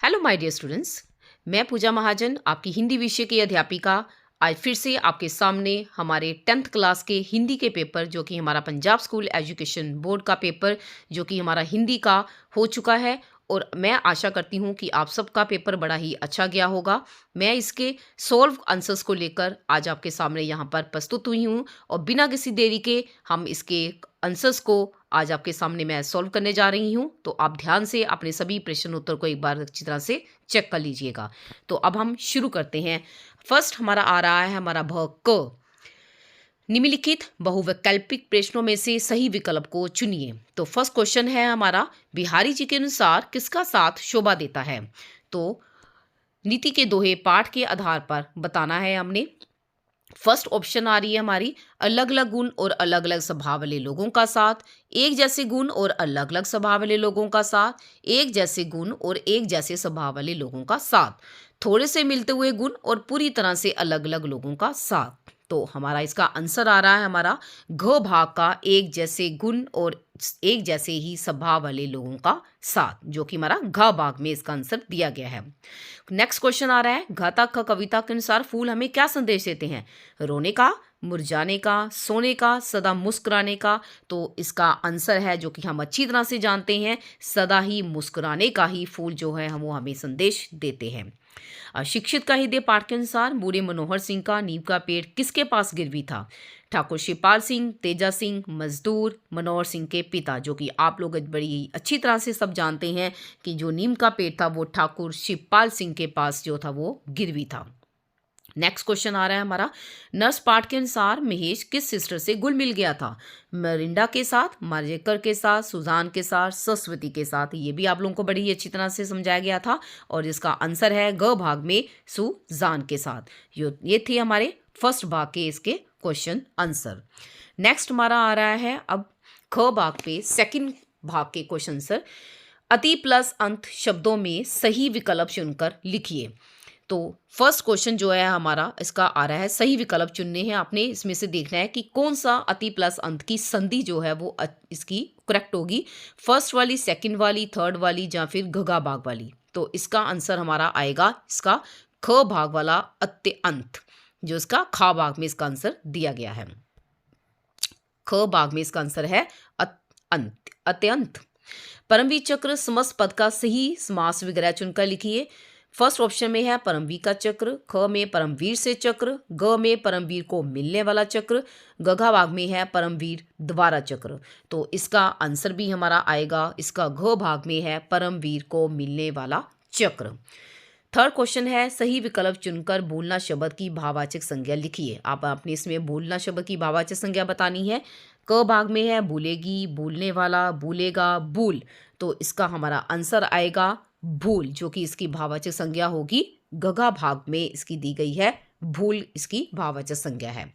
Hello my dear students. मैं पूजा महाजन, आपकी हिंदी विषय की अध्यापिका, आज फिर से आपके सामने हमारे 10th क्लास के हिंदी के पेपर, जो कि हमारा पंजाब स्कूल एजुकेशन बोर्ड का पेपर, जो कि हमारा हिंदी का हो चुका है। और मैं आशा करती हूँ कि आप सबका पेपर बड़ा ही अच्छा गया होगा। मैं इसके सॉल्व आंसर्स को लेकर आज आपके सामने यहाँ पर प्रस्तुत हुई हूँ, और बिना किसी देरी के हम इसके आंसर्स को आज आपके सामने मैं सॉल्व करने जा रही हूँ। तो आप ध्यान से अपने सभी प्रश्न उत्तर को एक बार अच्छी तरह से चेक कर लीजिएगा। तो अब हम शुरू करते हैं। फर्स्ट हमारा आ रहा है हमारा भ क। निम्नलिखित बहुवैकल्पिक प्रश्नों में से सही विकल्प को चुनिए। तो फर्स्ट क्वेश्चन है हमारा, बिहारी जी के अनुसार किसका साथ शोभा देता है? तो नीति के दोहे पाठ के आधार पर बताना है हमने। फर्स्ट ऑप्शन आ रही है हमारी, अलग अलग गुण और अलग अलग स्वभाव वाले लोगों का साथ, एक जैसे गुण और अलग अलग स्वभाव वाले लोगों का साथ, एक जैसे गुण और एक जैसे स्वभाव वाले लोगों का साथ, थोड़े से मिलते हुए गुण और पूरी तरह से अलग अलग लोगों का साथ। तो हमारा इसका आंसर आ रहा है हमारा घ भाग का एक जैसे गुण और एक जैसे ही स्वभाव वाले लोगों का साथ, जो कि हमारा घ भाग में इसका आंसर दिया गया है। नेक्स्ट क्वेश्चन आ रहा है, घाता ख कविता के अनुसार फूल हमें क्या संदेश देते हैं? रोने का, मुरझाने का, सोने का, सदा मुस्कुराने का। तो इसका आंसर है, जो कि हम अच्छी तरह से जानते हैं, सदा ही मुस्कुराने का ही फूल जो है हम वो हमें संदेश देते हैं। शिक्षित का हृदय पाठ के अनुसार बूढ़े मनोहर सिंह का नीम का पेड़ किसके पास गिरवी था? ठाकुर शिवपाल सिंह, तेजा सिंह, मजदूर, मनोहर सिंह के पिता। जो कि आप लोग बड़ी अच्छी तरह से सब जानते हैं कि जो नीम का पेड़ था वो ठाकुर शिवपाल सिंह के पास जो था वो गिरवी था। नेक्स्ट क्वेश्चन आ रहा है हमारा, नर्स पाठ के अनुसार महेश किस सिस्टर से घुल मिल गया था? मरिंडा के साथ, मार्जेकर के साथ, सुजान के साथ, सरस्वती के साथ। ये भी आप लोगों को बड़ी ही अच्छी तरह से समझाया गया था, और इसका आंसर है ग भाग में सुजान के साथ। ये थे हमारे फर्स्ट भाग के इसके क्वेश्चन आंसर। नेक्स्ट हमारा आ रहा है अब ख भाग पे सेकंड भाग के क्वेश्चन आंसर। अति प्लस अंत शब्दों में सही विकल्प चुनकर लिखिए। तो फर्स्ट क्वेश्चन जो है हमारा इसका आ रहा है, सही विकल्प चुनने हैं आपने। इसमें से देखना है कि कौन सा अति प्लस अंत की संधि जो है वो इसकी करेक्ट होगी, फर्स्ट वाली, सेकंड वाली, थर्ड वाली, या फिर घगा भाग वाली। तो इसका आंसर हमारा आएगा इसका ख भाग वाला अत्यंत, जो इसका खा भाग में इसका आंसर दिया गया है। ख भाग में इसका आंसर है अत्यंत। परमवीर चक्र समस्त पद का सही समास विग्रह चुनकर लिखिए। फर्स्ट ऑप्शन में है परमवीर का चक्र, ख में परमवीर से चक्र, ग में परमवीर को मिलने वाला चक्र, गघा भाग में है परमवीर द्वारा चक्र। तो इसका आंसर भी हमारा आएगा, इसका घ भाग में है परमवीर को मिलने वाला चक्र। थर्ड क्वेश्चन है, सही विकल्प चुनकर बोलना शब्द की भाववाचक संज्ञा लिखिए। आप अपने इसमें बोलना शब्द की भाववाचक संज्ञा बतानी है। क भाग में है भूलेगी, भूलने वाला, भूलेगा, भूल। तो इसका हमारा आंसर आएगा भूल, जो कि इसकी भाववाचक संज्ञा होगी। गगा भाग में इसकी दी गई है भूल, इसकी भाववाचक संज्ञा है।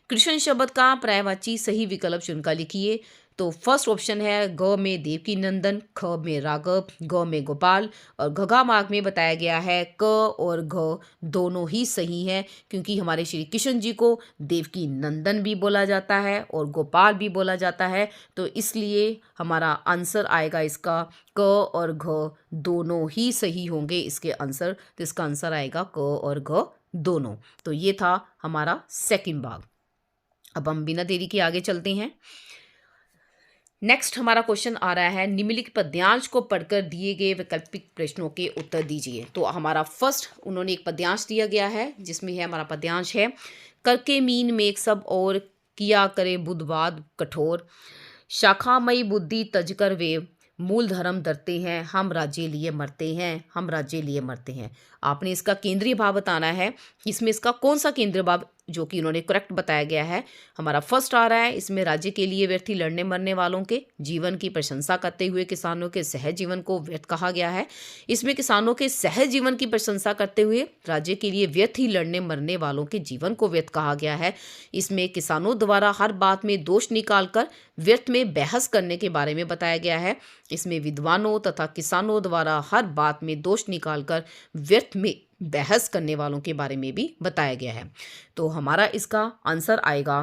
कृष्ण शब्द का पर्यायवाची सही विकल्प चुनकर लिखिए। तो फर्स्ट ऑप्शन है ग में देवकी नंदन, ख में राघव, ग में गोपाल, और घघा मार्ग में बताया गया है क और घ दोनों ही सही हैं, क्योंकि हमारे श्री कृष्ण जी को देवकी नंदन भी बोला जाता है और गोपाल भी बोला जाता है। तो इसलिए हमारा आंसर आएगा इसका क और घ दोनों ही सही होंगे इसके आंसर। तो इसका आंसर आएगा क और घ दोनों। तो ये था हमारा सेकंड भाग। अब हम बिना देरी के आगे चलते हैं। नेक्स्ट हमारा क्वेश्चन आ रहा है, निम्नलिखित पद्यांश को पढ़कर दिए गए वैकल्पिक प्रश्नों के उत्तर दीजिए। तो हमारा फर्स्ट उन्होंने एक पद्यांश दिया गया है, जिसमें है हमारा पद्यांश है, करके मीन में एक सब और किया करे बुद्धवाद कठोर, शाखामयी बुद्धि तजकर वे मूल धर्म डरते हैं, हम राज्य लिए मरते हैं, हम राज्य लिए मरते हैं। आपने इसका केंद्रीय भाव बताना है, इसमें इसका कौन सा केंद्रीय भाव जो कि इन्होंने करेक्ट बताया गया है। हमारा फर्स्ट आ रहा है, इसमें राज्य के लिए व्यर्थी लड़ने मरने वालों के जीवन की प्रशंसा करते हुए किसानों के सहज जीवन को व्यर्थ कहा गया है। इसमें किसानों के सहज जीवन की प्रशंसा करते हुए राज्य के लिए व्यर्थी लड़ने मरने वालों के जीवन को व्यर्थ कहा गया है। इसमें किसानों द्वारा हर बात में दोष निकालकर व्यर्थ में बहस करने के बारे में बताया गया है। इसमें विद्वानों तथा किसानों द्वारा हर बात में दोष निकालकर व्यर्थ में बहस करने वालों के बारे में भी बताया गया है। तो हमारा इसका आंसर आएगा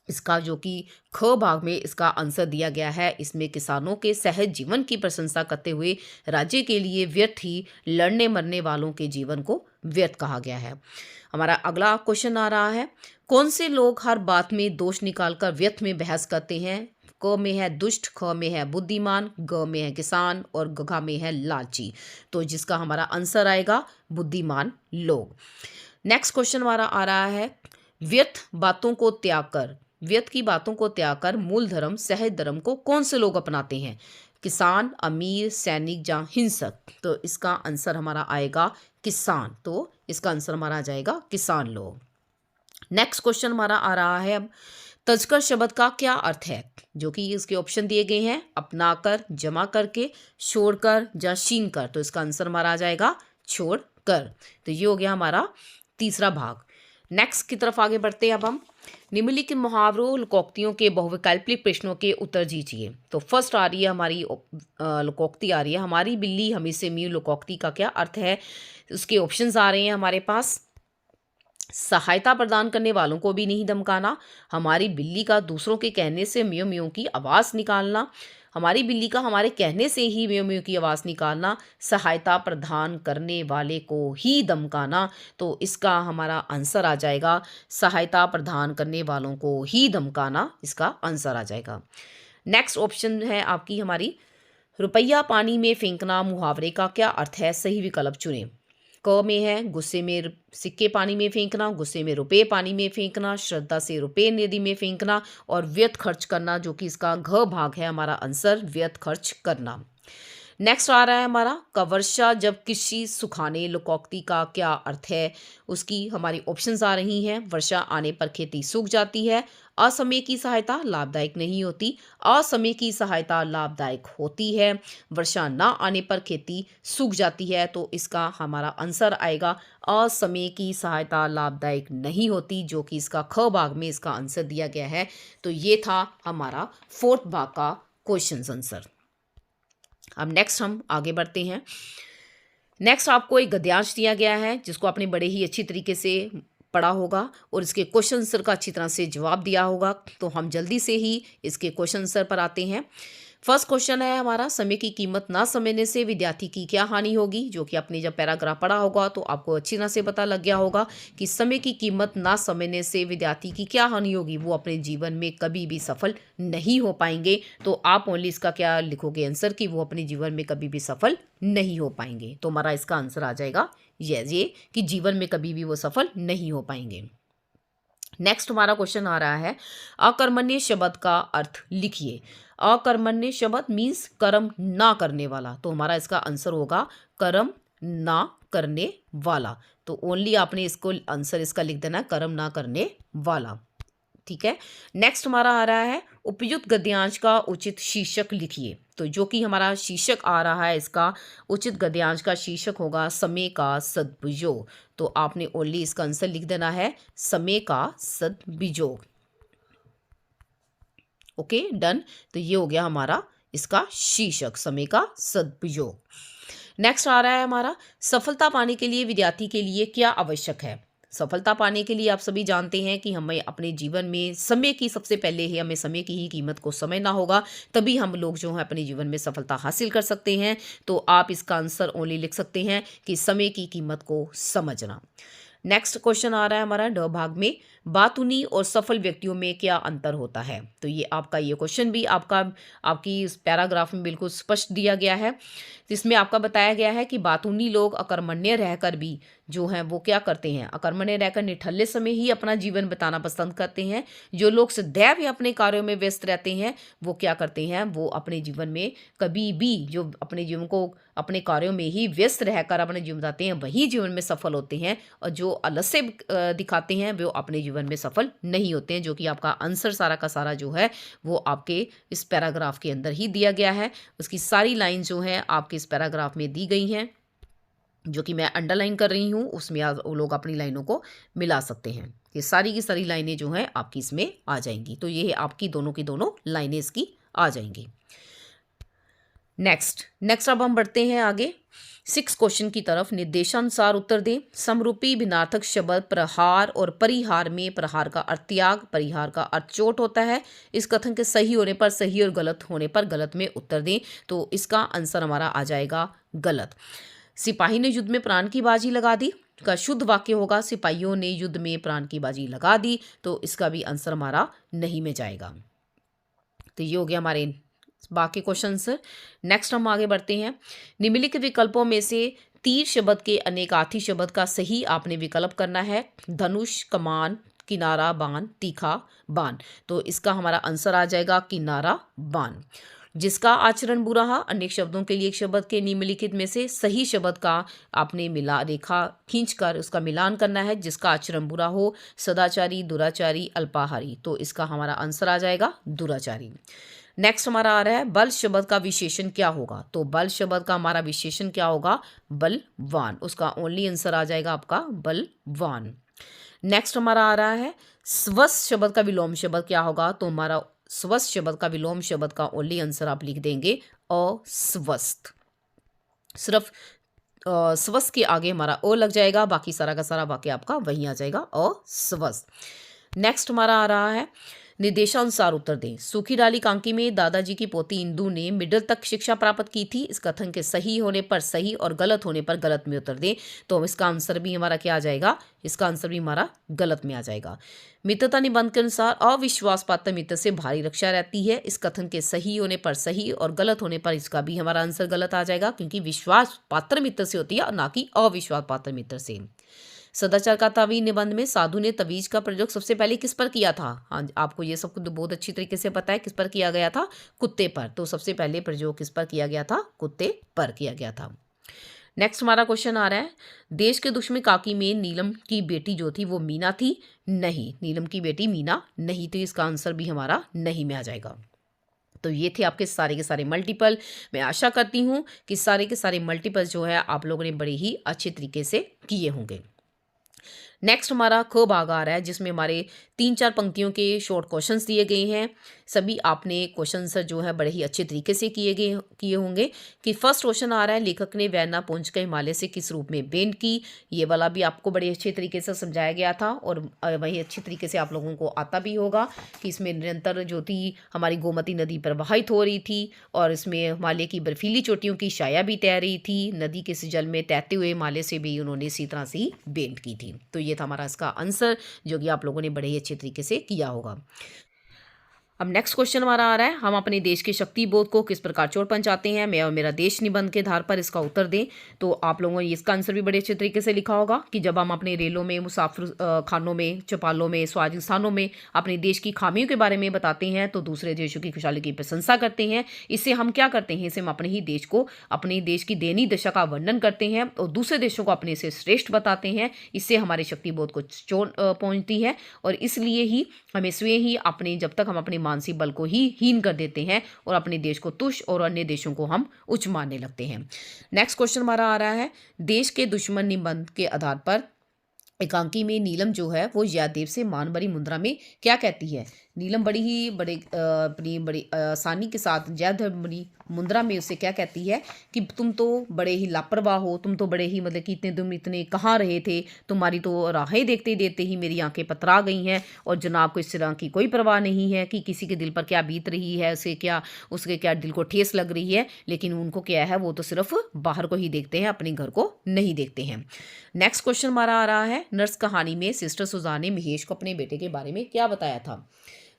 इसका जो कि ख भाग में इसका आंसर दिया गया है, इसमें किसानों के सहज जीवन की प्रशंसा करते हुए राज्य के लिए व्यर्थ ही लड़ने मरने वालों के जीवन को व्यर्थ कहा गया है। हमारा अगला क्वेश्चन आ रहा है, कौन से लोग हर बात में दोष निकालकर व्यर्थ में बहस करते हैं? क में है दुष्ट, ख में है बुद्धिमान, ग में है किसान और घ में है लालची। तो जिसका हमारा आंसर आएगा बुद्धिमान लोग। नेक्स्ट क्वेश्चन हमारा आ रहा है, व्यर्थ बातों को त्याग कर, व्यर्थ की बातों को त्याग कर मूल धर्म सहज धर्म को कौन से लोग अपनाते हैं? किसान, अमीर, सैनिक या हिंसक। तो इसका आंसर हमारा आएगा किसान। तो इसका आंसर हमारा आ जाएगा किसान लोग। नेक्स्ट क्वेश्चन हमारा आ रहा है, अब तजकर शब्द का क्या अर्थ है? जो कि इसके ऑप्शन दिए गए हैं, अपनाकर, जमा करके, छोड़कर या छीन कर। तो इसका आंसर हमारा आ जाएगा छोड़ कर। तो ये हो गया हमारा तीसरा भाग। नेक्स्ट की तरफ आगे बढ़ते हैं। अब हम निम्नलिखित मुहावरों लोकोक्तियों के बहुविकल्पिक प्रश्नों के उत्तर दीजिए। तो फर्स्ट आ रही है हमारी लोकोक्ति आ रही है, हमारी बिल्ली हमेशा म्यू। लोकोक्ति का क्या अर्थ है? उसके ऑप्शंस आ रहे हैं हमारे पास, सहायता प्रदान करने वालों को भी नहीं धमकाना, हमारी बिल्ली का दूसरों के कहने से म्यू म्यू की आवाज़ निकालना, हमारी बिल्ली का हमारे कहने से ही म्यू म्यू की आवाज़ निकालना, सहायता प्रदान करने वाले को ही धमकाना। तो इसका हमारा आंसर आ जाएगा सहायता प्रदान करने वालों को ही धमकाना, इसका आंसर आ जाएगा। नेक्स्ट ऑप्शन है आपकी हमारी, रुपया पानी में फेंकना मुहावरे का क्या अर्थ है? सही विकल्प चुनें। क में है गुस्से में सिक्के पानी में फेंकना, गुस्से में रुपए पानी में फेंकना, श्रद्धा से रुपए नदी में फेंकना और व्यर्थ खर्च करना, जो कि इसका घ भाग है हमारा आंसर, व्यर्थ खर्च करना। नेक्स्ट आ रहा है हमारा, कवर्षा जब किसी सुखाने। लोकोक्ति का क्या अर्थ है? उसकी हमारी ऑप्शंस आ रही हैं, वर्षा आने पर खेती सूख जाती है, असमय की सहायता लाभदायक नहीं होती, असमय की सहायता लाभदायक होती है, वर्षा ना आने पर खेती सूख जाती है। तो इसका हमारा आंसर आएगा असमय की सहायता लाभदायक नहीं होती, जो कि इसका ख भाग में इसका आंसर दिया गया है। तो ये था हमारा फोर्थ भाग का क्वेश्चन आंसर। अब नेक्स्ट हम आगे बढ़ते हैं। नेक्स्ट आपको एक गद्यांश दिया गया है, जिसको आपने बड़े ही अच्छी तरीके से पढ़ा होगा और इसके क्वेश्चन आंसर का अच्छी तरह से जवाब दिया होगा। तो हम जल्दी से ही इसके क्वेश्चन आंसर पर आते हैं। फर्स्ट क्वेश्चन है हमारा, समय की कीमत ना समझने से विद्यार्थी की क्या हानि होगी? जो कि आपने जब पैराग्राफ पढ़ा होगा तो आपको अच्छी तरह से पता लग गया होगा कि समय की कीमत ना समझने से विद्यार्थी की क्या हानि होगी, वो अपने जीवन में कभी भी सफल नहीं हो पाएंगे। तो आप ओनली इसका क्या लिखोगे आंसर, कि वो अपने जीवन में कभी भी सफल नहीं हो पाएंगे। तो हमारा इसका आंसर आ जाएगा ये कि जीवन में कभी भी वो सफल नहीं हो पाएंगे। नेक्स्ट हमारा क्वेश्चन आ रहा है, अकर्मण्य शब्द का अर्थ लिखिए। अकर्मण्य शब्द मीन्स कर्म ना करने वाला। तो हमारा इसका आंसर होगा कर्म ना करने वाला। तो ओनली आपने इसको आंसर इसका लिख देना, कर्म ना करने वाला। ठीक है। नेक्स्ट हमारा आ रहा है, उपयुक्त गद्यांश का उचित शीर्षक लिखिए। तो जो कि हमारा शीर्षक आ रहा है, इसका उचित गद्यांश का शीर्षक होगा समय का सदुपयोग। तो आपने ओनली इसका आंसर लिख देना है समय का सदुपयोग। Okay, done. तो ये हो गया हमारा इसका शीर्षक, समय का सदुपयोग। नेक्स्ट आ रहा है हमारा, सफलता पाने के लिए विद्यार्थी के लिए क्या आवश्यक है? सफलता पाने के लिए आप सभी जानते हैं कि हमें अपने जीवन में समय की, सबसे पहले ही हमें समय की ही कीमत को समझना होगा, तभी हम लोग जो है अपने जीवन में सफलता हासिल कर सकते हैं। तो आप इसका आंसर ओनली लिख सकते हैं कि समय की कीमत को समझना। नेक्स्ट क्वेश्चन आ रहा है हमारा ड भाग में, बातूनी और सफल व्यक्तियों में क्या अंतर होता है? तो ये आपका ये क्वेश्चन भी आपकी इस पैराग्राफ में बिल्कुल स्पष्ट दिया गया है। जिसमें आपका बताया गया है कि बातूनी लोग अकर्मण्य रहकर भी जो हैं वो क्या करते हैं, अकर्मण्य रहकर निठल्ले समय ही अपना जीवन बिताना पसंद करते हैं। जो लोग सदैव ही अपने कार्यों में व्यस्त रहते हैं, वो क्या करते हैं, वो अपने जीवन में कभी भी, जो अपने जीवन को अपने कार्यों में ही व्यस्त रहकर अपने जीवन बिताते हैं, वही जीवन में सफल होते हैं। और जो आलस्य दिखाते हैं वो अपने जीवन में सफल नहीं होते हैं। जो कि आपका आंसर सारा का सारा जो है वो आपके इस पैराग्राफ के अंदर ही दिया गया है। उसकी सारी लाइन जो है आपके इस पैराग्राफ में दी गई हैं, जो कि मैं अंडरलाइन कर रही हूँ। उसमें वो लोग अपनी लाइनों को मिला सकते हैं। ये सारी की सारी लाइनें जो हैं आपकी इसमें आ जाएंगी। तो ये आपकी दोनों की दोनों लाइनें इसकी आ जाएंगी। नेक्स्ट अब हम बढ़ते हैं आगे 6 क्वेश्चन की तरफ। निर्देशानुसार उत्तर दें। समरूपी भिन्नार्थक शब्द प्रहार और परिहार में प्रहार का अर्थ त्याग, परिहार का अर्थ चोट होता है। इस कथन के सही होने पर सही और गलत होने पर गलत में उत्तर दें। तो इसका आंसर हमारा आ जाएगा गलत। सिपाही ने युद्ध में प्राण की बाजी लगा दी का शुद्ध वाक्य होगा सिपाहियों ने युद्ध में प्राण की बाजी लगा दी। तो इसका भी आंसर हमारा नहीं में जाएगा। तो ये हो गया हमारे बाकी क्वेश्चन आंसर। नेक्स्ट हम आगे बढ़ते हैं। निम्नलिखित विकल्पों में से तीर शब्द के अनेकार्थी शब्द का सही आपने विकल्प करना है। धनुष, कमान, किनारा, बाण, तीखा, बाण। तो इसका हमारा आंसर आ जाएगा किनारा, बाण। जिसका आचरण बुरा है, अनेक शब्दों के लिए एक शब्द के निम्नलिखित में से सही शब्द का आपने मिला रेखा खींचकर उसका मिलान करना है। जिसका आचरण बुरा हो, सदाचारी, दुराचारी, अल्पाहारी। तो इसका हमारा आंसर आ जाएगा दुराचारी। नेक्स्ट हमारा आ रहा है बल शब्द का विशेषण क्या होगा। तो बल शब्द का हमारा विशेषण क्या होगा, बलवान। उसका ओनली आंसर आ जाएगा आपका बलवान। नेक्स्ट हमारा आ रहा है स्वस्थ शब्द का विलोम शब्द क्या होगा। तो हमारा स्वस्थ शब्द का विलोम शब्द का ओनली आंसर आप लिख देंगे अस्वस्थ। सिर्फ स्वस्थ के आगे हमारा ओ लग जाएगा, बाकी सारा का सारा वाक्य आपका वहीं आ जाएगा अस्वस्थ। नेक्स्ट हमारा आ रहा है निर्देशानुसार उत्तर दें। सूखी डाली कांकी में दादाजी की पोती इंदू ने मिडिल तक शिक्षा प्राप्त की थी। इस कथन के सही होने पर सही और गलत होने पर गलत में उत्तर दें। तो इसका आंसर भी हमारा क्या आ जाएगा, इसका आंसर भी हमारा गलत में आ जाएगा। मित्रता निबंध के अनुसार अविश्वास पात्र मित्र से भारी रक्षा रहती है। इस कथन के सही होने पर सही और गलत होने पर इसका भी हमारा आंसर गलत आ जाएगा, क्योंकि विश्वास पात्र मित्र से होती है और ना कि अविश्वास पात्र मित्र से। सदाचार का तावीज निबंध में साधु ने तवीज का प्रयोग सबसे पहले किस पर किया था। हाँ, आपको ये सब बहुत अच्छी तरीके से पता है किस पर किया गया था, कुत्ते पर। तो सबसे पहले प्रयोग किस पर किया गया था, कुत्ते पर किया गया था। नेक्स्ट हमारा क्वेश्चन आ रहा है देश के दुश्मन काकी में नीलम की बेटी जो थी वो मीना थी। नहीं, नीलम की बेटी मीना नहीं थी। इसका आंसर भी हमारा नहीं में आ जाएगा। तो ये थे आपके सारे के सारे मल्टीपल। मैं आशा करती हूँ कि सारे के सारे मल्टीपल जो है आप लोगों ने बड़े ही अच्छे तरीके से किए होंगे। नेक्स्ट हमारा ख भाग आ रहा है, जिसमें हमारे 3-4 पंक्तियों के शॉर्ट क्वेश्चंस दिए गए हैं। सभी आपने क्वेश्चन जो है बड़े ही अच्छे तरीके से किए होंगे। कि फर्स्ट क्वेश्चन आ रहा है लेखक ने वैना पहुंचकर हिमालय से किस रूप में भेंट की। ये वाला भी आपको बड़े अच्छे तरीके से समझाया गया था और वही अच्छी तरीके से आप लोगों को आता भी होगा कि इसमें निरंतर जो थी हमारी गोमती नदी प्रवाहित हो रही थी और इसमें हिमालय की बर्फीली चोटियों की छाया भी तैर रही थी। नदी के इस जल में तैरते हुए हिमालय से भी उन्होंने इसी तरह से ही भेंट की थी। तो ये था हमारा इसका आंसर, जो कि आप लोगों ने बड़े ही अच्छे तरीके से किया होगा। अब नेक्स्ट क्वेश्चन हमारा आ रहा है हम अपने देश के शक्ति बोध को किस प्रकार चोट पहुंचाते हैं। मैं और मेरा देश निबंध के आधार पर इसका उत्तर दें। तो आप लोगों ने इसका आंसर भी बड़े अच्छे तरीके से लिखा होगा कि जब हम अपने रेलों में, मुसाफिर खानों में, चौपालों में, स्वादिष्ट स्थानों में अपने देश की खामियों के बारे में बताते हैं तो दूसरे देशों की खुशहाली की प्रशंसा करते हैं। इससे हम क्या करते हैं, इससे हम अपने ही देश को, अपने देश की दयनीय दशा का वर्णन करते हैं और दूसरे देशों को अपने से श्रेष्ठ बताते हैं। इससे हमारे शक्ति बोध को चोट पहुंचती है और इसलिए ही हमें स्वयं ही अपने, जब तक हम अपने मानसिक बल को ही हीन कर देते हैं और अपने देश को तुच्छ और अन्य देशों को हम उच्च मानने लगते हैं। नेक्स्ट क्वेश्चन हमारा आ रहा है देश के दुश्मन निबंध के आधार पर एकांकी में नीलम जो है वो जयदेव से मानभरी मुद्रा में क्या कहती है। नीलम अपनी बड़ी आसानी के साथ जयदेव मुद्रा में उससे क्या कहती है कि तुम तो बड़े ही लापरवाह हो, तुम तो बड़े ही मतलब कि तुम इतने कहाँ रहे थे, तुम्हारी तो राहें देखते देखते ही मेरी आंखें पतरा गई हैं और जनाब को इस तरह की कोई परवाह नहीं है कि किसी के दिल पर क्या बीत रही है, उसके क्या दिल को ठेस लग रही है। लेकिन उनको क्या है, वो तो सिर्फ बाहर को ही देखते हैं, अपने घर को नहीं देखते हैं। नेक्स्ट क्वेश्चन हमारा आ रहा है नर्स कहानी में सिस्टर सुजान ने महेश को अपने बेटे के बारे में क्या बताया था।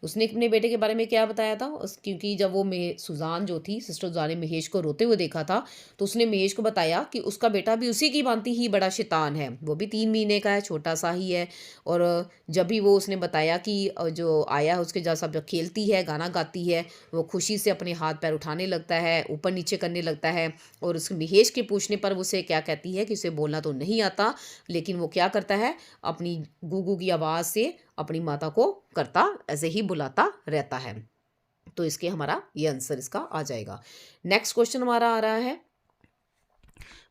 उसने अपने बेटे के बारे में क्या बताया था, क्योंकि जब वो सुजान जो थी, सिस्टर सुजान ने महेश को रोते हुए देखा था तो उसने महेश को बताया कि उसका बेटा भी उसी की भांति ही बड़ा शैतान है, वो भी 3 महीने का है, छोटा सा ही है। और जब भी वो उसने बताया कि जो आया है उसके जहाँ सब खेलती है, गाना गाती है, वो खुशी से अपने हाथ पैर उठाने लगता है, ऊपर नीचे करने लगता है। और उस महेश के पूछने पर उसे क्या कहती है कि उसे बोलना तो नहीं आता, लेकिन वो क्या करता है, अपनी गूगू की आवाज़ से अपनी माता को करता, ऐसे ही बुलाता रहता है। तो इसके हमारा ये आंसर इसका आ जाएगा। नेक्स्ट क्वेश्चन हमारा आ रहा है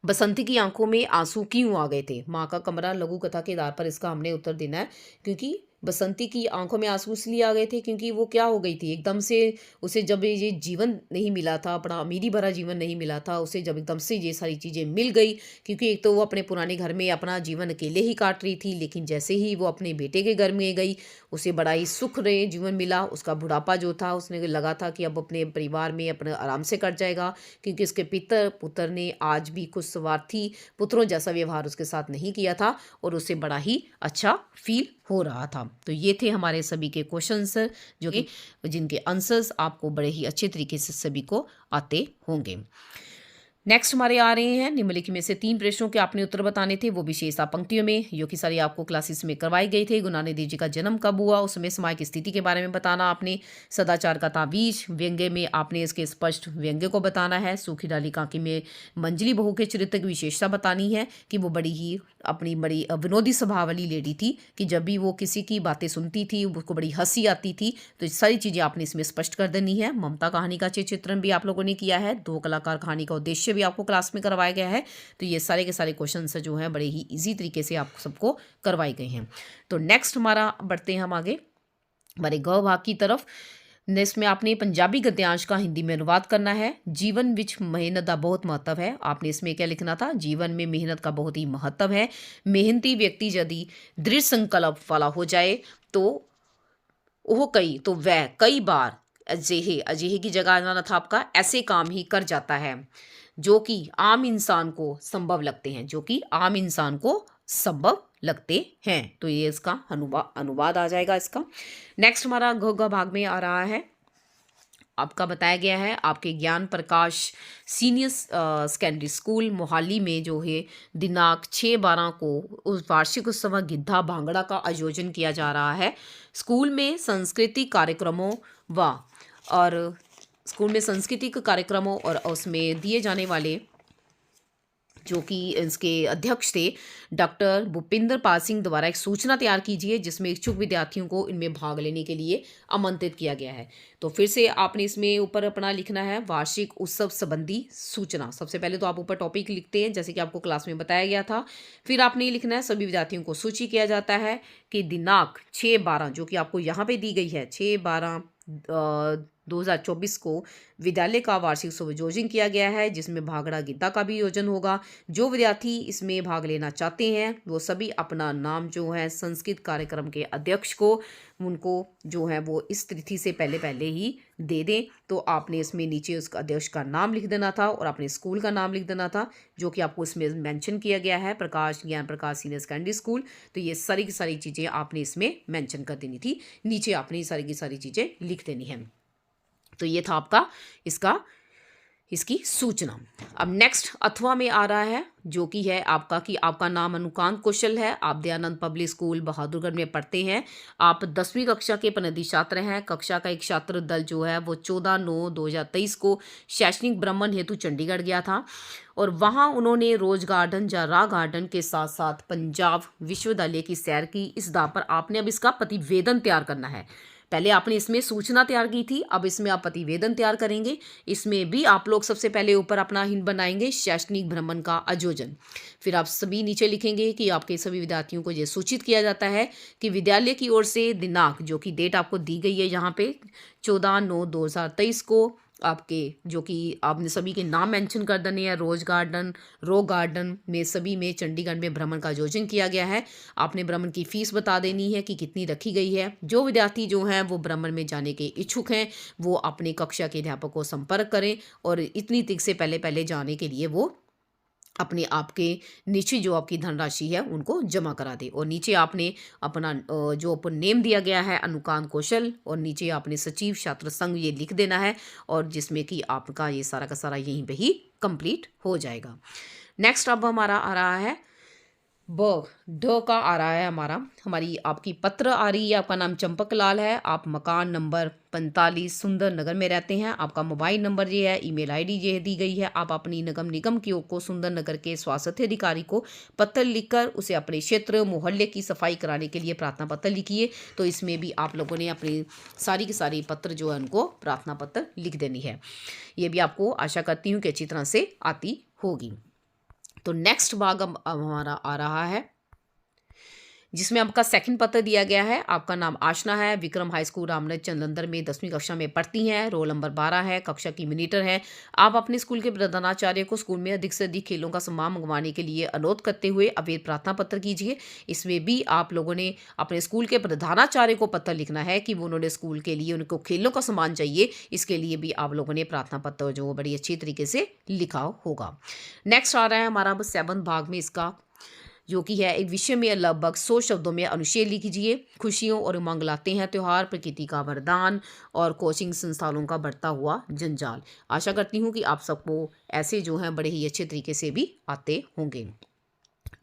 बसंती की आंखों में आंसू क्यों आ गए थे। माँ का कमरा लघु कथा के आधार पर इसका हमने उत्तर देना है, क्योंकि बसंती की आंखों में आंसू इसलिए आ गए थे क्योंकि वो क्या हो गई थी एकदम से, उसे जब ये जीवन नहीं मिला था, अपना अमीरी भरा जीवन नहीं मिला था, उसे जब एकदम से ये सारी चीज़ें मिल गई, क्योंकि एक तो वो अपने पुराने घर में अपना जीवन अकेले ही काट रही थी, लेकिन जैसे ही वो अपने बेटे के घर में गई, उसे बड़ा ही सुख रहे जीवन मिला। उसका बुढ़ापा जो था, उसने लगा था कि अब अपने परिवार में अपने आराम से कट जाएगा, क्योंकि उसके पुत्र ने आज भी कुछ स्वार्थी पुत्रों जैसा व्यवहार उसके साथ नहीं किया था और उसे बड़ा ही अच्छा फील हो रहा था। तो ये थे हमारे सभी के क्वेश्चंस, जो कि जिनके आंसर्स आपको बड़े ही अच्छे तरीके से सभी को आते होंगे। नेक्स्ट हमारे आ रहे हैं, निम्नलिखित में से 3 प्रश्नों के आपने उत्तर बताने थे, वो विशेषता पंक्तियों में, जो कि सारी आपको क्लासेस में करवाई गई थे। गुरु नानक देव जी का जन्म कब हुआ, उस समय समाज की स्थिति के बारे में बताना आपने। सदाचार का ताबीज, व्यंग्य में आपने इसके स्पष्ट व्यंग्य को बताना है। सूखी डाली कांकी में मंजली बहू के चरित्र की विशेषता बतानी है कि वो बड़ी ही अपनी बड़ी विनोदी स्वभाव वाली लेडी थी, कि जब भी वो किसी की बातें सुनती थी उसको बड़ी हंसी आती थी। तो ये सारी चीज़ें आपने इसमें स्पष्ट कर देनी है। ममता कहानी का चित्रण भी आप लोगों ने किया है। 2 कलाकार कहानी का उद्देश्य भी आपको क्लास में करवाया गया है। तो ये सारे के सारे क्वेश्चन जो हैं बड़े ही ईजी तरीके से आप सबको करवाए गए हैं। तो नेक्स्ट हमारा बढ़ते हैं हम आगे हमारे ग भाग की तरफ। इसमें आपने पंजाबी गद्यांश का हिंदी में अनुवाद करना है। जीवन विच मेहनत का बहुत महत्व है, आपने इसमें क्या लिखना था, जीवन में मेहनत का बहुत ही महत्व है। मेहनती व्यक्ति यदि दृढ़ संकल्प वाला हो जाए तो वह कई बार अजेहे अजेहे की जगह आना था आपका, ऐसे काम ही कर जाता है जो कि आम इंसान को संभव लगते हैं, जो कि आम इंसान को संभव लगते हैं। तो ये इसका अनुवाद आ जाएगा इसका। नेक्स्ट हमारा घ भाग में आ रहा है, आपका बताया गया है आपके ज्ञान प्रकाश सीनियर सेकेंडरी स्कूल मोहाली में जो है दिनांक 6/12 को उस वार्षिक उत्सव गिद्धा भांगड़ा का आयोजन किया जा रहा है। स्कूल में सांस्कृतिक कार्यक्रमों और स्कूल में सांस्कृतिक कार्यक्रमों और उसमें दिए जाने वाले, जो कि इसके अध्यक्ष थे डॉक्टर भूपिंदर पाल सिंह, द्वारा एक सूचना तैयार कीजिए जिसमें इच्छुक विद्यार्थियों को इनमें भाग लेने के लिए आमंत्रित किया गया है। तो फिर से आपने इसमें ऊपर अपना लिखना है वार्षिक उत्सव संबंधी सूचना। सबसे पहले तो आप ऊपर टॉपिक लिखते हैं जैसे कि आपको क्लास में बताया गया था। फिर आपने लिखना है सभी विद्यार्थियों को सूची किया जाता है कि दिनांक 6/12 जो कि आपको यहाँ पे दी गई है 6/12 2024 को विद्यालय का वार्षिक उत्सव आयोजन किया गया है, जिसमें भांगड़ा गिद्धा का भी आयोजन होगा। जो विद्यार्थी इसमें भाग लेना चाहते हैं वो सभी अपना नाम जो है संस्कृत कार्यक्रम के अध्यक्ष को उनको जो है वो इस तिथि से पहले ही दे दें। तो आपने इसमें नीचे उसका अध्यक्ष का नाम लिख देना था और अपने स्कूल का नाम लिख देना था, जो कि आपको इसमें मेंशन किया गया है, ज्ञान प्रकाश सीनियर सेकेंडरी स्कूल। तो ये सारी की सारी चीज़ें आपने इसमें मेंशन कर देनी थी, नीचे आपने ये सारी की सारी चीज़ें लिख देनी है। तो ये था आपका इसकी सूचना। अब नेक्स्ट अथवा में आ रहा है, जो कि है आपका कि आपका नाम अनुकांत कौशल है, आप दयानंद पब्लिक स्कूल बहादुरगढ़ में पढ़ते हैं, आप 10वीं कक्षा के प्रतिनिधि छात्र हैं। कक्षा का एक छात्र दल जो है वो 14/9/2023 को शैक्षणिक भ्रमण हेतु चंडीगढ़ गया था और वहाँ उन्होंने रोज गार्डन या रॉक गार्डन के साथ साथ पंजाब विश्वविद्यालय की सैर की। इस दाव पर आपने अब इसका प्रतिवेदन तैयार करना है। पहले आपने इसमें सूचना तैयार की थी, अब इसमें आप प्रतिवेदन तैयार करेंगे। इसमें भी आप लोग सबसे पहले ऊपर अपना हिंट बनाएंगे शैक्षणिक भ्रमण का आयोजन। फिर आप सभी नीचे लिखेंगे कि आपके सभी विद्यार्थियों को यह सूचित किया जाता है कि विद्यालय की ओर से दिनांक, जो कि डेट आपको दी गई है यहाँ पे 14/9/2023 को, आपके जो कि आपने सभी के नाम मेंशन कर देने हैं। रोज गार्डन, रॉक गार्डन में सभी में चंडीगढ़ में भ्रमण का आयोजन किया गया है। आपने भ्रमण की फीस बता देनी है कि कितनी रखी गई है। जो विद्यार्थी जो हैं वो भ्रमण में जाने के इच्छुक हैं वो अपने कक्षा के अध्यापक को संपर्क करें और इतनी तिथि से पहले जाने के लिए वो अपने आपके नीचे जो आपकी धनराशि है उनको जमा करा दे। और नीचे आपने अपना जो अपन नेम दिया गया है अनुकांत कौशल, और नीचे आपने सचिव छात्र संघ ये लिख देना है, और जिसमें कि आपका ये सारा का सारा यहीं पे ही कंप्लीट हो जाएगा। नेक्स्ट अब हमारा आ रहा है ढ का आ रहा है हमारी आपकी पत्र आ रही है। आपका नाम चंपक लाल है, आप मकान नंबर 45 सुंदर नगर में रहते हैं। आपका मोबाइल नंबर ये है, ईमेल आईडी ये की गई है। आप अपनी निगम को सुंदर नगर के स्वास्थ्य अधिकारी को पत्र लिखकर उसे अपने क्षेत्र मोहल्ले की सफाई कराने के लिए प्रार्थना पत्र लिखिए। तो इसमें भी आप लोगों ने अपनी सारी की सारी पत्र जो है उनको प्रार्थना पत्र लिख देनी है। ये भी आपको आशा करती हूँ कि अच्छी तरह से आती होगी। तो नेक्स्ट भाग अब हमारा आ रहा है जिसमें आपका सेकंड पत्र दिया गया है। आपका नाम आशना है, विक्रम हाई स्कूल रामनगर चंदलंदर में 10वीं कक्षा में पढ़ती हैं, रोल नंबर 12 है, कक्षा की मॉनिटर है। आप अपने स्कूल के प्रधानाचार्य को स्कूल में अधिक से अधिक खेलों का सामान मंगवाने के लिए अनुरोध करते हुए अवैध प्रार्थना पत्र कीजिए। इसमें भी आप लोगों ने अपने स्कूल के प्रधानाचार्य को पत्र लिखना है कि वो उन्होंने स्कूल के लिए उनको खेलों का सामान चाहिए, इसके लिए भी आप लोगों ने प्रार्थना पत्र जो बड़ी अच्छी तरीके से लिखा होगा। नेक्स्ट आ रहा है हमारा 7 भाग में इसका जो कि है एक विषय में लगभग 100 शब्दों में अनुच्छेद लिख लीजिए। खुशियों और उमंग लाते हैं त्योहार, प्रकृति का वरदान और कोचिंग संस्थानों का बढ़ता हुआ जंजाल। आशा करती हूँ कि आप सबको ऐसे जो हैं बड़े ही अच्छे तरीके से भी आते होंगे।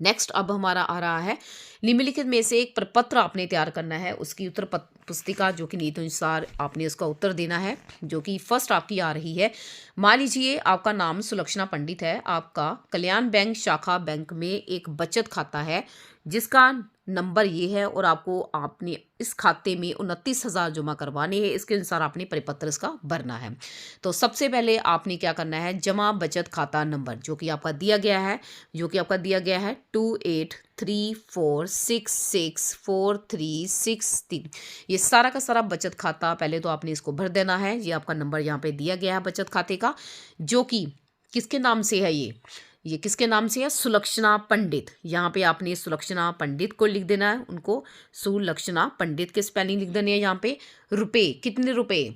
नेक्स्ट अब हमारा आ रहा है निम्नलिखित में से एक प्रपत्र आपने तैयार करना है, उसकी उत्तर पुस्तिका जो कि नीति अनुसार आपने उसका उत्तर देना है। जो कि फर्स्ट आपकी आ रही है, मान लीजिए आपका नाम सुलक्षणा पंडित है, आपका कल्याण बैंक शाखा बैंक में एक बचत खाता है जिसका नंबर ये है और आपको आपने इस खाते में 29,000 जमा करवाने हैं। इसके अनुसार आपने परिपत्र इसका भरना है। तो सबसे पहले आपने क्या करना है, जमा बचत खाता नंबर जो कि आपका दिया गया है 2834664363। ये सारा का सारा बचत खाता पहले तो आपने इसको भर देना है। ये आपका नंबर यहाँ पे दिया गया है बचत खाते का, जो कि किसके नाम से है, ये किसके नाम से है, सुलक्षणा पंडित। यहाँ पे आपने सुलक्षणा पंडित को लिख देना है, उनको सुलक्षणा पंडित के स्पेलिंग लिख देनी है। यहाँ पे रुपए, कितने रुपए,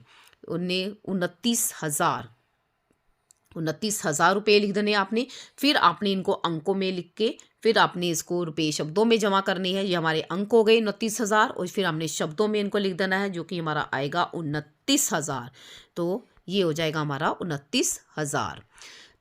29,000 रुपये लिख देने आपने। फिर आपने इनको अंकों में लिख के फिर आपने इसको रुपये शब्दों में जमा करने हैं। ये हमारे अंक हो गए 29,000 और फिर हमने शब्दों में इनको लिख देना है जो कि हमारा आएगा 29,000। तो ये हो जाएगा हमारा 29,000।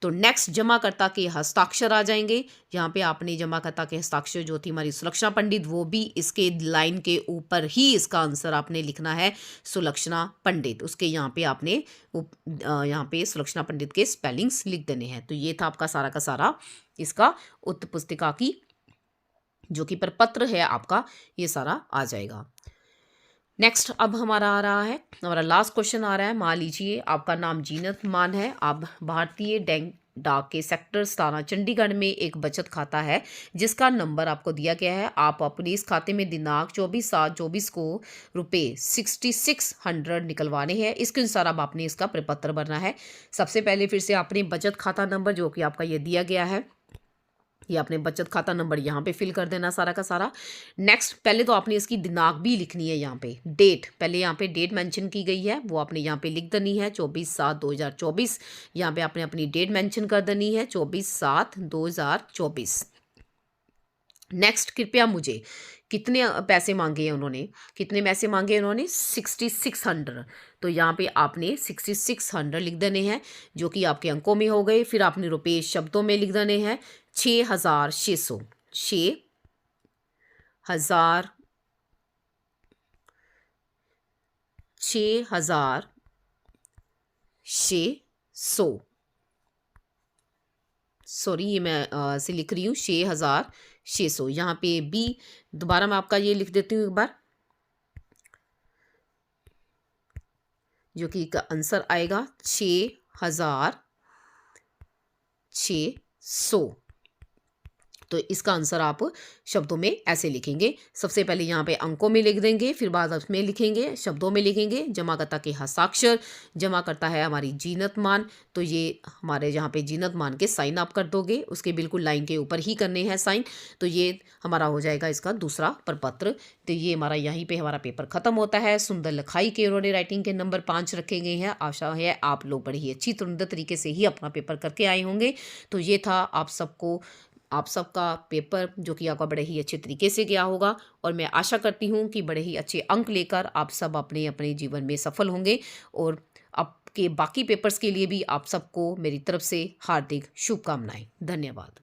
तो नेक्स्ट जमाकर्ता के हस्ताक्षर आ जाएंगे। यहाँ पे आपने जमाकर्ता के हस्ताक्षर जो थी हमारी सुलक्षणा पंडित, वो भी इसके लाइन के ऊपर ही इसका आंसर आपने लिखना है सुलक्षणा पंडित। उसके यहाँ पे आपने यहाँ पे सुलक्षणा पंडित के स्पेलिंग्स लिख देने हैं। तो ये था आपका सारा का सारा इसका उत्तर पुस्तिका की जो कि प्रपत्र है आपका, ये सारा आ जाएगा। नेक्स्ट अब हमारा आ रहा है, हमारा लास्ट क्वेश्चन आ रहा है। मान लीजिए आपका नाम जीनत मान है, आप भारतीय डाक के सेक्टर 17 चंडीगढ़ में एक बचत खाता है जिसका नंबर आपको दिया गया है। आप अपने इस खाते में दिनांक 24/7/24 को रुपये 6600 निकलवाने हैं। इसके अनुसार अब आपने इसका प्रपत्र भरना है। सबसे पहले फिर से आपने बचत खाता नंबर जो कि आपका ये दिया गया है, ये आपने बचत खाता नंबर यहाँ पे फिल कर देना सारा का सारा। नेक्स्ट पहले तो आपने इसकी दिनांक भी लिखनी है, यहाँ पे डेट, पहले यहाँ पे डेट मेंशन की गई है वो आपने यहाँ पे लिख देनी है 24/7/2024। यहाँ पे आपने अपनी डेट मेंशन कर देनी है 24/7/2024। नेक्स्ट कृपया मुझे कितने पैसे मांगे हैं उन्होंने, कितने पैसे मांगे उन्होंने 6600। तो यहाँ पे आपने 6600 लिख देने हैं जो कि आपके अंकों में हो गए। फिर आपने रुपये शब्दों में लिख देने हैं 6,600, 6,600। सॉरी ये मैं से लिख रही हूँ 6,600। यहाँ पे बी दोबारा मैं आपका ये लिख देती हूँ एक बार, जो कि का आंसर आएगा 6,600। तो इसका आंसर आप शब्दों में ऐसे लिखेंगे। सबसे पहले यहाँ पे अंकों में लिख देंगे, फिर बाद में लिखेंगे, शब्दों में लिखेंगे। जमाकर्ता के हस्ताक्षर, जमाकर्ता है हमारी जीनत मान, तो ये हमारे यहाँ पे जीनत मान के साइन आप कर दोगे, उसके बिल्कुल लाइन के ऊपर ही करने हैं साइन। तो ये हमारा हो जाएगा इसका दूसरा प्रपत्र। तो ये हमारा यहीं पे हमारा पेपर खत्म होता है। सुंदर लिखाई के उन्होंने राइटिंग के नंबर 5 रखे गए हैं। आशा है आप लोग बड़ी ही अच्छी सुंदर तरीके से ही अपना पेपर करके आए होंगे। तो ये था आप सबका पेपर जो कि आपका बड़े ही अच्छे तरीके से गया होगा और मैं आशा करती हूँ कि बड़े ही अच्छे अंक लेकर आप सब अपने अपने जीवन में सफल होंगे। और आपके बाकी पेपर्स के लिए भी आप सबको मेरी तरफ से हार्दिक शुभकामनाएं। धन्यवाद।